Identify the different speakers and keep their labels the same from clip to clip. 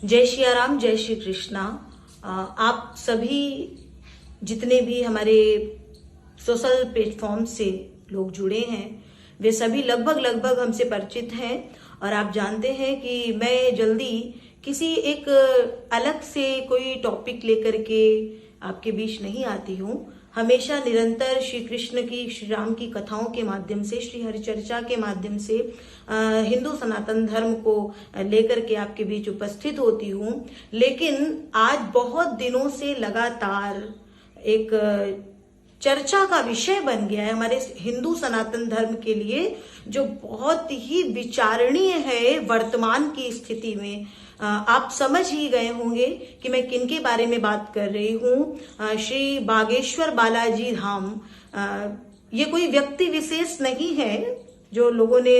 Speaker 1: जय श्री राम, जय श्री कृष्णा। आप सभी जितने भी हमारे सोशल प्लेटफॉर्म से लोग जुड़े हैं वे सभी लगभग हमसे परिचित हैं और आप जानते हैं कि मैं जल्दी किसी एक अलग से कोई टॉपिक लेकर के आपके बीच नहीं आती हूँ। हमेशा निरंतर श्री कृष्ण की, श्री राम की कथाओं के माध्यम से, श्री हरिचर्चा के माध्यम से हिंदू सनातन धर्म को लेकर के आपके बीच उपस्थित होती हूँ। लेकिन आज बहुत दिनों से लगातार एक चर्चा का विषय बन गया है हमारे हिंदू सनातन धर्म के लिए, जो बहुत ही विचारणीय है वर्तमान की स्थिति में। आप समझ ही गए होंगे कि मैं किन के बारे में बात कर रही हूँ। श्री बागेश्वर बालाजी धाम, ये कोई व्यक्ति विशेष नहीं है जो लोगों ने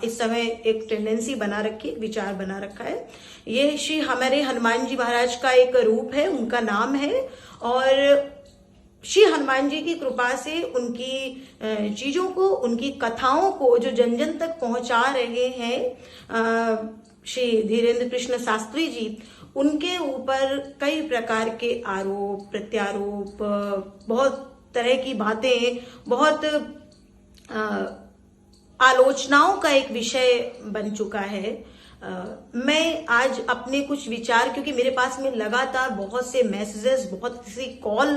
Speaker 1: इस समय एक टेंडेंसी बना रखी, विचार बना रखा है। ये श्री हमारे हनुमान जी महाराज का एक रूप है, उनका नाम है। और श्री हनुमान जी की कृपा से उनकी चीजों को, उनकी कथाओं को जो जन जन तक पहुंचा रहे हैं श्री धीरेन्द्र कृष्ण शास्त्री जी, उनके ऊपर कई प्रकार के आरोप प्रत्यारोप, बहुत तरह की बातें, बहुत आलोचनाओं का एक विषय बन चुका है। मैं आज अपने कुछ विचार, क्योंकि मेरे पास में लगातार बहुत से मैसेजेस, बहुत सी कॉल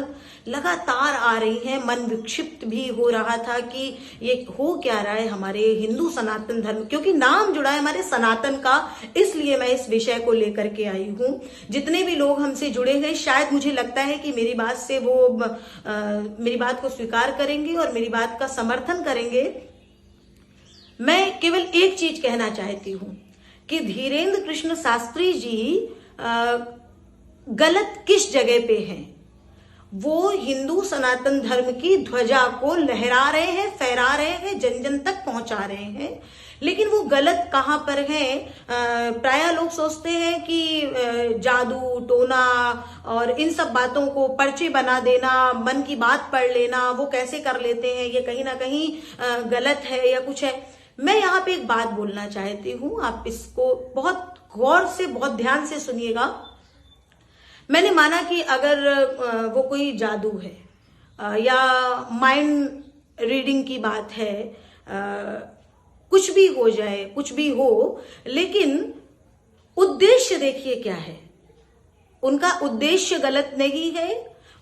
Speaker 1: लगातार आ रही हैं, मन विक्षिप्त भी हो रहा था कि ये हो क्या रहा है हमारे हिंदू सनातन धर्म, क्योंकि नाम जुड़ा है हमारे सनातन का, इसलिए मैं इस विषय को लेकर के आई हूँ। जितने भी लोग हमसे जुड़े हैं, शायद मुझे लगता है कि मेरी बात से वो मेरी बात को स्वीकार करेंगे और मेरी बात का समर्थन करेंगे। मैं केवल एक चीज कहना चाहती हूँ कि धीरेन्द्र कृष्ण शास्त्री जी गलत किस जगह पे हैं। वो हिंदू सनातन धर्म की ध्वजा को लहरा रहे हैं, फहरा रहे हैं, जन जन तक पहुंचा रहे हैं, लेकिन वो गलत कहां पर हैं। प्राय लोग सोचते हैं कि जादू टोना और इन सब बातों को पर्चे बना देना, मन की बात पढ़ लेना, वो कैसे कर लेते हैं, ये कहीं ना कहीं गलत है या कुछ है। मैं यहाँ पे एक बात बोलना चाहती हूँ, आप इसको बहुत गौर से, बहुत ध्यान से सुनिएगा। मैंने माना कि अगर वो कोई जादू है या माइंड रीडिंग की बात है, कुछ भी हो जाए, कुछ भी हो, लेकिन उद्देश्य देखिए क्या है। उनका उद्देश्य गलत नहीं है।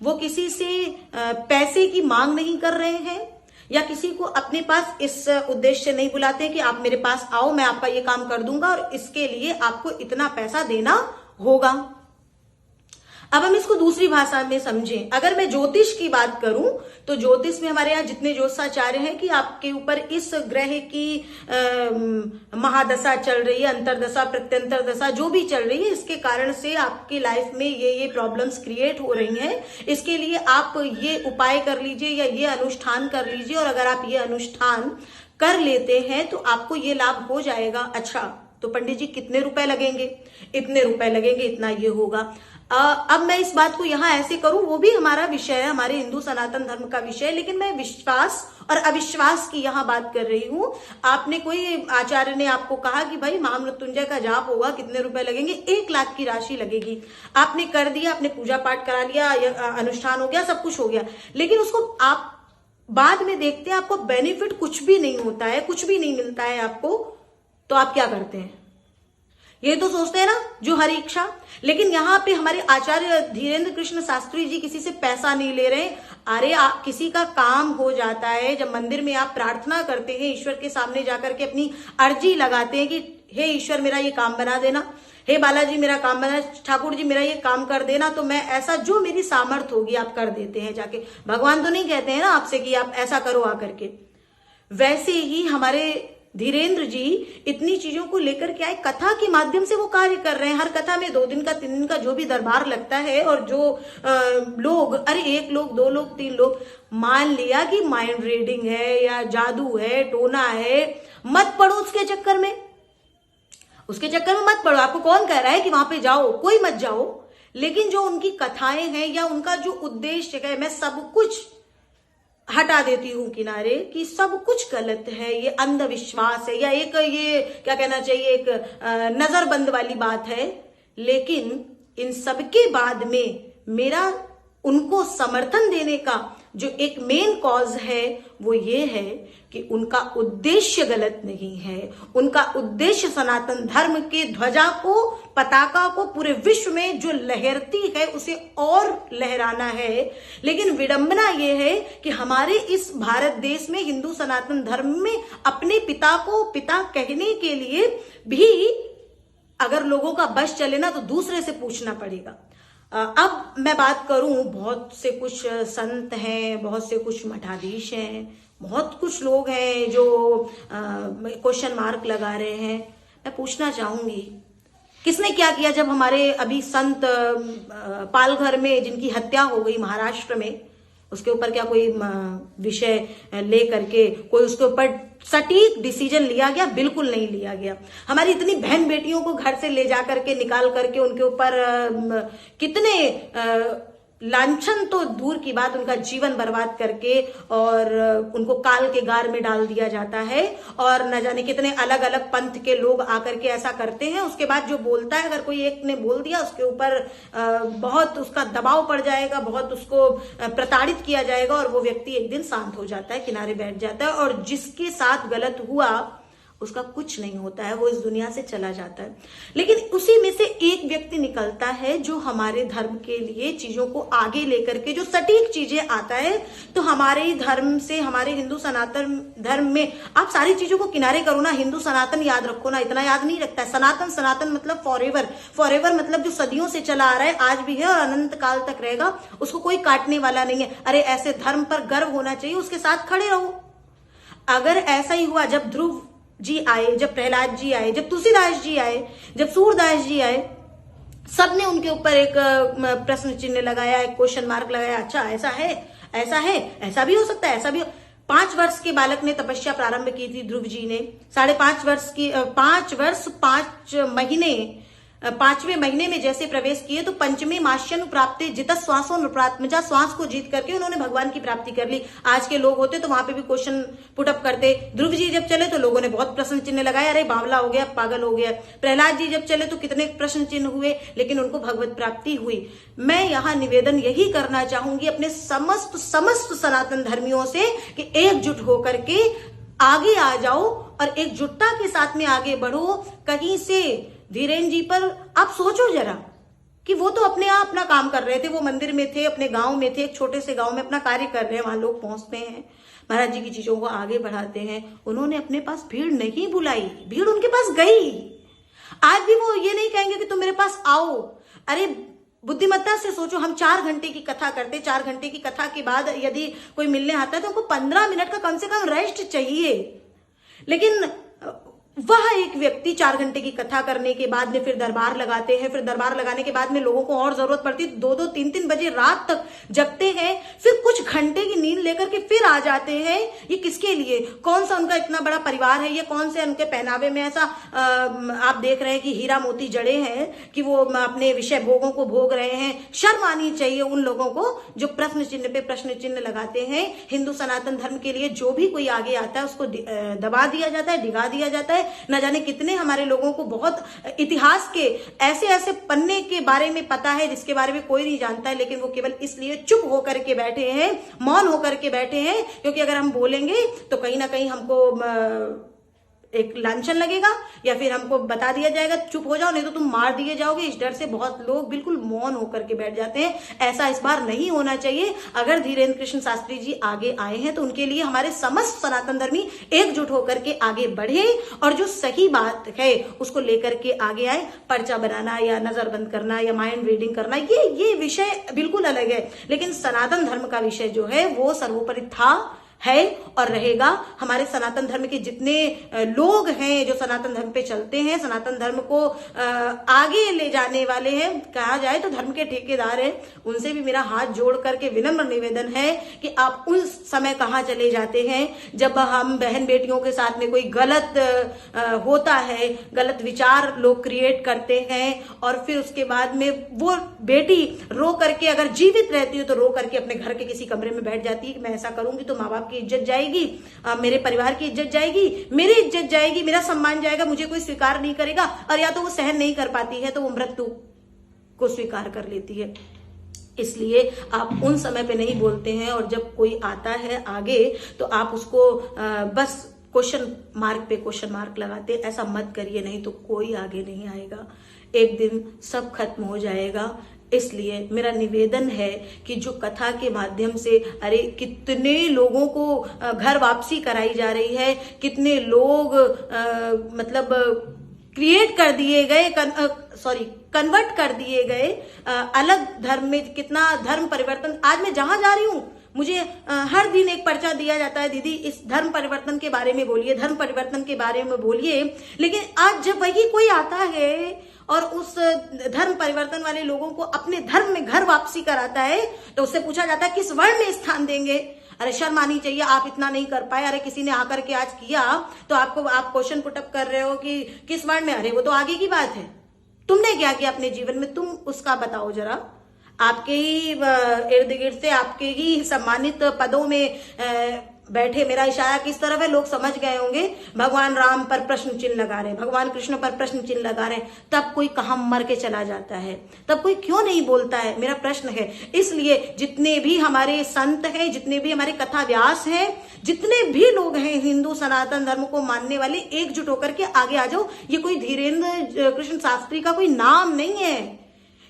Speaker 1: वो किसी से पैसे की मांग नहीं कर रहे हैं या किसी को अपने पास इस उद्देश्य से नहीं बुलाते हैं कि आप मेरे पास आओ, मैं आपका ये काम कर दूंगा और इसके लिए आपको इतना पैसा देना होगा। अब हम इसको दूसरी भाषा में समझें। अगर मैं ज्योतिष की बात करूं तो ज्योतिष में हमारे यहाँ जितने ज्योतिषाचार्य हैं कि आपके ऊपर इस ग्रह की महादशा चल रही है, अंतरदशा, प्रत्यंतर दशा जो भी चल रही है, इसके कारण से आपकी लाइफ में ये प्रॉब्लम्स क्रिएट हो रही हैं। इसके लिए आप ये उपाय कर लीजिए या ये अनुष्ठान कर लीजिए, और अगर आप ये अनुष्ठान कर लेते हैं तो आपको ये लाभ हो जाएगा। अच्छा, तो पंडित जी कितने रुपए लगेंगे? इतने रुपए लगेंगे, इतना ये होगा। अब मैं इस बात को यहाँ ऐसे करूं, वो भी हमारा विषय है, हमारे हिंदू सनातन धर्म का विषय, लेकिन मैं विश्वास और अविश्वास की यहाँ बात कर रही हूँ। आपने, कोई आचार्य ने आपको कहा कि भाई महामृत्युंजय का जाप होगा, कितने रुपए लगेंगे? 1 लाख की राशि लगेगी। आपने कर दिया, आपने पूजा पाठ करा लिया, अनुष्ठान हो गया, सब कुछ हो गया, लेकिन उसको आप बाद में देखते हैं आपको बेनिफिट कुछ भी नहीं होता है, कुछ भी नहीं मिलता है आपको, तो आप क्या करते हैं? ये तो सोचते हैं ना, जो हर इच्छा। लेकिन यहाँ पे हमारे आचार्य धीरेन्द्र कृष्ण शास्त्री जी किसी से पैसा नहीं ले रहे। अरे किसी का काम हो जाता है, जब मंदिर में आप प्रार्थना करते हैं, ईश्वर के सामने जाकर के अपनी अर्जी लगाते हैं कि हे ईश्वर मेरा ये काम बना देना, हे बालाजी मेरा काम बना, ठाकुर जी मेरा ये काम कर देना, तो मैं ऐसा जो मेरी सामर्थ्य होगी आप कर देते हैं जाके। भगवान तो नहीं कहते हैं ना आपसे कि आप ऐसा करो आकर के। वैसे ही हमारे धीरेन्द्र जी इतनी चीजों को लेकर के आए, कथा के माध्यम से वो कार्य कर रहे हैं। हर कथा में 2 दिन का, 3 दिन का जो भी दरबार लगता है, और जो लोग, अरे 1 लोग, 2 लोग, 3 लोग, मान लिया कि माइंड रीडिंग है या जादू है, टोना है, मत पड़ो उसके चक्कर में। उसके चक्कर में मत पड़ो। आपको कौन कह रहा है कि वहां पे जाओ? कोई मत जाओ। लेकिन जो उनकी कथाएं हैं या उनका जो उद्देश्य है, मैं सब कुछ हटा देती हूं किनारे कि सब कुछ गलत है, ये अंधविश्वास है, या एक ये क्या कहना चाहिए, एक नजरबंद वाली बात है लेकिन इन सबके बाद में मेरा उनको समर्थन देने का जो एक मेन कॉज है वो ये है कि उनका उद्देश्य गलत नहीं है। उनका उद्देश्य सनातन धर्म के ध्वजा को, पताका को पूरे विश्व में जो लहरती है उसे और लहराना है। लेकिन विडंबना ये है कि हमारे इस भारत देश में हिंदू सनातन धर्म में अपने पिता को पिता कहने के लिए भी अगर लोगों का बस चले ना तो दूसरे से पूछना पड़ेगा। अब मैं बात करूं, बहुत से कुछ संत हैं, बहुत से कुछ मठाधीश हैं, बहुत कुछ लोग हैं जो क्वेश्चन मार्क लगा रहे हैं। मैं पूछना चाहूंगी, किसने क्या किया जब हमारे अभी संत पालघर में जिनकी हत्या हो गई महाराष्ट्र में, उसके ऊपर क्या कोई विषय ले करके कोई उसके ऊपर सटीक डिसीजन लिया गया? बिल्कुल नहीं लिया गया। हमारी इतनी बहन बेटियों को घर से ले जा करके निकाल करके उनके ऊपर कितने लांछन तो दूर की बात, उनका जीवन बर्बाद करके और उनको काल के गार में डाल दिया जाता है। और न जाने कितने अलग अलग पंथ के लोग आकर के ऐसा करते हैं। उसके बाद जो बोलता है, अगर कोई एक ने बोल दिया उसके ऊपर बहुत उसका दबाव पड़ जाएगा, बहुत उसको प्रताड़ित किया जाएगा और वो व्यक्ति एक दिन शांत हो जाता है, किनारे बैठ जाता है और जिसके साथ गलत हुआ उसका कुछ नहीं होता है, वो इस दुनिया से चला जाता है। लेकिन उसी में से एक व्यक्ति निकलता है जो हमारे धर्म के लिए चीजों को आगे लेकर के जो सटीक चीजें आता है। तो हमारे धर्म से, हमारे हिंदू सनातन धर्म में आप सारी चीजों को किनारे करो ना, हिंदू सनातन याद रखो ना, इतना याद नहीं रखता है। सनातन, सनातन मतलब फॉरएवर, फॉरएवर मतलब जो सदियों से चला आ रहा है, आज भी है और अनंत काल तक रहेगा, उसको कोई काटने वाला नहीं है। अरे ऐसे धर्म पर गर्व होना चाहिए, उसके साथ खड़े रहो। अगर ऐसा ही हुआ जब ध्रुव जी आए, जब प्रहलाद जी आए, जब तुलसीदास जी आए, जब सूरदास जी आए, सबने उनके ऊपर एक प्रश्न चिन्ह लगाया, एक क्वेश्चन मार्क लगाया। अच्छा ऐसा है, ऐसा है, ऐसा भी हो सकता है, ऐसा भी 5 वर्ष के बालक ने तपस्या प्रारंभ की थी ध्रुव जी ने। 5.5 वर्ष की 5 वर्ष 5 महीने 5वें महीने में जैसे प्रवेश किए तो पंचमे मास्यनु प्राप्ते जित श्वासो नृप्रात्मजा, श्वास को जीत करके उन्होंने भगवान की प्राप्ति कर ली। आज के लोग होते तो वहां पे भी क्वेश्चन पुटअप करते। ध्रुव जी जब चले तो लोगों ने बहुत प्रश्न चिन्ह लगाए, अरे बावला हो गया, पागल हो गया। प्रहलाद जी जब चले तो कितने प्रश्न चिन्ह हुए, लेकिन उनको भगवत प्राप्ति हुई। मैं यहाँ निवेदन यही करना चाहूंगी अपने समस्त सनातन धर्मियों से कि एकजुट होकर के आगे आ जाओ और एकजुटता के साथ में आगे बढ़ो। कहीं से धीरेन्द्र जी पर आप सोचो जरा कि वो तो अपने आप अपना काम कर रहे थे, वो मंदिर में थे, अपने गांव में थे, एक छोटे से गांव में अपना कार्य कर रहे हैं, वहां लोग पहुंचते हैं, महाराज जी की चीजों को आगे बढ़ाते हैं। उन्होंने अपने पास भीड़ नहीं बुलाई, भीड़ उनके पास गई। आज भी वो ये नहीं कहेंगे कि तुम मेरे पास आओ। अरे बुद्धिमत्ता से सोचो, हम 4 घंटे की कथा करते, 4 घंटे की कथा के बाद यदि कोई मिलने आता है तो उनको 15 मिनट का कम से कम रेस्ट चाहिए। लेकिन वह एक व्यक्ति 4 घंटे की कथा करने के बाद में फिर दरबार लगाते हैं, फिर दरबार लगाने के बाद में लोगों को और जरूरत पड़ती है, 2-2, 3-3 बजे रात तक जगते हैं, फिर कुछ घंटे की नींद लेकर के फिर आ जाते हैं। ये किसके लिए? कौन सा उनका इतना बड़ा परिवार है? ये कौन से उनके पहनावे में ऐसा आप देख रहे हैं कि हीरा मोती जड़े हैं कि वो अपने विषय भोगों को भोग रहे हैं? शर्म आनी चाहिए उन लोगों को जो प्रश्न चिन्ह पे प्रश्न चिन्ह लगाते हैं। हिंदू सनातन धर्म के लिए जो भी कोई आगे आता है उसको दबा दिया जाता है, डिगा दिया जाता है। न जाने कितने हमारे लोगों को बहुत इतिहास के ऐसे ऐसे पन्ने के बारे में पता है जिसके बारे में कोई नहीं जानता है, लेकिन वो केवल इसलिए चुप होकर के बैठे हैं, मौन होकर के बैठे हैं, क्योंकि अगर हम बोलेंगे तो कहीं ना कहीं हमको एक लांछन लगेगा या फिर हमको बता दिया जाएगा चुप हो जाओ नहीं तो तुम मार दिए जाओगे। इस डर से बहुत लोग बिल्कुल मौन होकर के बैठ जाते हैं। ऐसा इस बार नहीं होना चाहिए। अगर धीरेन्द्र कृष्ण शास्त्री जी आगे आए हैं तो उनके लिए हमारे समस्त सनातन धर्मी एकजुट होकर के आगे बढ़े और जो सही बात है उसको लेकर के आगे आए। पर्चा बनाना या नजरबंद करना या माइंड रीडिंग करना ये विषय बिल्कुल अलग है, लेकिन सनातन धर्म का विषय जो है वो सर्वोपरि था, है और रहेगा। हमारे सनातन धर्म के जितने लोग हैं जो सनातन धर्म पे चलते हैं, सनातन धर्म को आगे ले जाने वाले हैं, कहा जाए तो धर्म के ठेकेदार हैं, उनसे भी मेरा हाथ जोड़ करके विनम्र निवेदन है कि आप उस समय कहाँ चले जाते हैं जब हम बहन बेटियों के साथ में कोई गलत होता है, गलत विचार लोग क्रिएट करते हैं और फिर उसके बाद में वो बेटी रो करके अगर जीवित रहती है तो रो करके अपने घर के किसी कमरे में बैठ जाती है कि मैं ऐसा करूंगी तो माँ बाप आपकी इज्जत जाएगी, मेरे परिवार की इज्जत जाएगी, मेरी इज्जत जाएगी, मेरा सम्मान जाएगा, मुझे कोई स्वीकार नहीं करेगा। और या तो वो सहन नहीं कर पाती है तो वो मृत्यु को स्वीकार कर लेती है। इसलिए आप उन समय पे नहीं बोलते हैं, और जब कोई आता है आगे तो आप उसको बस क्वेश्चन मार्क पे क्वेश्चन मार्क लगाते। ऐसा मत करिए, नहीं तो कोई आगे नहीं आएगा, एक दिन सब खत्म हो जाएगा। इसलिए मेरा निवेदन है कि जो कथा के माध्यम से अरे कितने लोगों को घर वापसी कराई जा रही है, कितने लोग मतलब क्रिएट कर दिए गए, कन्वर्ट कर दिए गए अलग धर्म में, कितना धर्म परिवर्तन। आज मैं जहां जा रही हूं मुझे हर दिन एक पर्चा दिया जाता है, दीदी इस धर्म परिवर्तन के बारे में बोलिए, धर्म परिवर्तन के बारे में बोलिए। लेकिन आज जब वही कोई आता है और उस धर्म परिवर्तन वाले लोगों को अपने धर्म में घर वापसी कराता है, तो उससे पूछा जाता है किस वर्ण में स्थान देंगे। अरे शर्म आनी चाहिए, आप इतना नहीं कर पाए। अरे किसी ने आकर के आज किया तो आप क्वेश्चन पुटअप कर रहे हो कि किस वर्ण में। अरे वो तो आगे की बात है, तुमने क्या किया अपने जीवन में, तुम उसका बताओ जरा। आपके ही इर्द गिर्द से, आपके ही सम्मानित पदों में बैठे, मेरा इशारा किस तरफ है लोग समझ गए होंगे, भगवान राम पर प्रश्न चिन्ह लगा रहे, भगवान कृष्ण पर प्रश्न चिन्ह लगा रहे, तब कोई कहां मर के चला जाता है, तब कोई क्यों नहीं बोलता है, मेरा प्रश्न है। इसलिए जितने भी हमारे संत हैं, जितने भी हमारे कथा व्यास हैं, जितने भी लोग हैं हिंदू सनातन धर्म को मानने वाले, एकजुट होकर के आगे आ जाओ। ये कोई धीरेन्द्र कृष्ण शास्त्री का कोई नाम नहीं है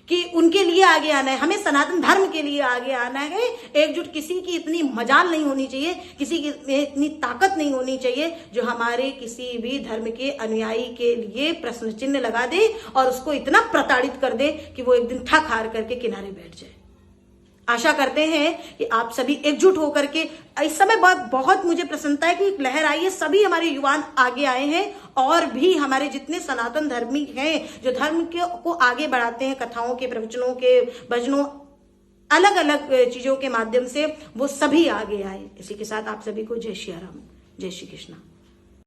Speaker 1: कि उनके लिए आगे आना है, हमें सनातन धर्म के लिए आगे आना है। एकजुट, किसी की इतनी मजाल नहीं होनी चाहिए, किसी की इतनी ताकत नहीं होनी चाहिए जो हमारे किसी भी धर्म के अनुयायी के लिए प्रश्न चिन्ह लगा दे और उसको इतना प्रताड़ित कर दे कि वो एक दिन थक हार करके किनारे बैठ जाए। आशा करते हैं कि आप सभी एकजुट होकर के, इस समय बहुत मुझे प्रसन्नता है कि एक लहर आई है, सभी हमारे युवान आगे आए हैं, और भी हमारे जितने सनातन धर्मी हैं जो धर्म को आगे बढ़ाते हैं, कथाओं के, प्रवचनों के, भजनों, अलग अलग चीजों के माध्यम से, वो सभी आगे आए। इसी के साथ आप सभी को जय श्री राम, जय श्री कृष्ण।